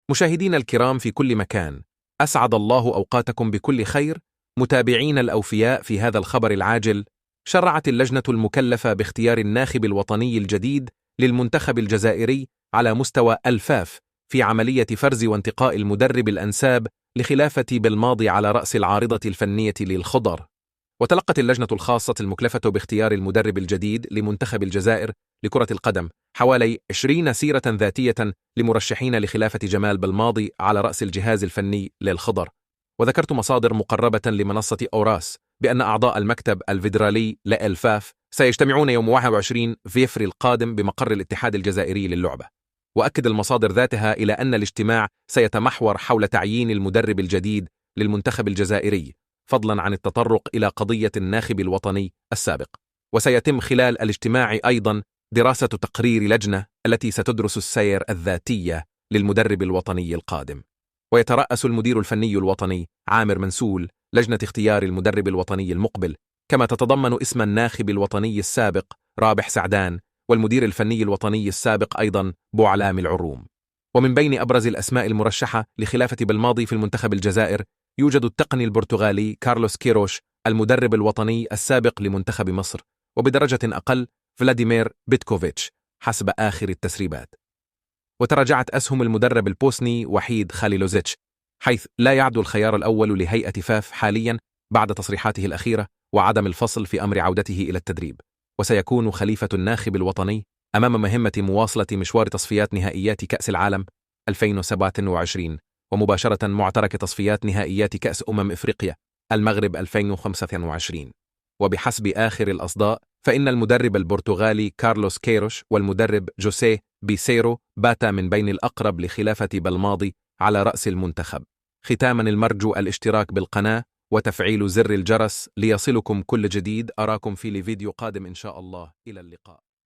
مشاهدينا الكرام في كل مكان، أسعد الله أوقاتكم بكل خير. متابعين الأوفياء، في هذا الخبر العاجل، شرعت اللجنة المكلفة باختيار الناخب الوطني الجديد للمنتخب الجزائري على مستوى الفاف في عملية فرز وانتقاء المدرب الأنساب لخلافة بالماضي على رأس العارضة الفنية للخضر. وتلقت اللجنة الخاصة المكلفة باختيار المدرب الجديد لمنتخب الجزائر لكرة القدم حوالي 20 سيرة ذاتية لمرشحين لخلافة جمال بالماضي على رأس الجهاز الفني للخضر. وذكرت مصادر مقربة لمنصة أوراس بأن أعضاء المكتب الفيدرالي للفاف سيجتمعون يوم 21 فيفري القادم بمقر الاتحاد الجزائري للعبة. وأكد المصادر ذاتها إلى أن الاجتماع سيتمحور حول تعيين المدرب الجديد للمنتخب الجزائري، فضلا عن التطرق إلى قضية الناخب الوطني السابق. وسيتم خلال الاجتماع أيضا دراسة تقرير لجنة التي ستدرس السير الذاتية للمدرب الوطني القادم. ويترأس المدير الفني الوطني عامر منسول لجنة اختيار المدرب الوطني المقبل، كما تتضمن اسم الناخب الوطني السابق رابح سعدان، والمدير الفني الوطني السابق أيضا بوعلام العروم. ومن بين أبرز الأسماء المرشحة لخلافة بالماضي في المنتخب الجزائر يوجد التقني البرتغالي كارلوس كيروش المدرب الوطني السابق لمنتخب مصر، وبدرجة أقل فلاديمير بيتكوفيتش حسب آخر التسريبات. وتراجعت أسهم المدرب البوسني وحيد خليلوزيتش، حيث لا يعد الخيار الأول لهيئة فاف حاليا بعد تصريحاته الأخيرة وعدم الفصل في أمر عودته إلى التدريب. وسيكون خليفة الناخب الوطني أمام مهمة مواصلة مشوار تصفيات نهائيات كأس العالم 2027، ومباشرة معترك تصفيات نهائيات كأس إفريقيا المغرب 2025. وبحسب آخر الأصداء فإن المدرب البرتغالي كارلوس كيروش والمدرب جوسيه بيسيرو باتا من بين الأقرب لخلافة بالماضي على رأس المنتخب. ختاما، المرجو الاشتراك بالقناة وتفعيل زر الجرس ليصلكم كل جديد. أراكم في فيديو قادم إن شاء الله. إلى اللقاء.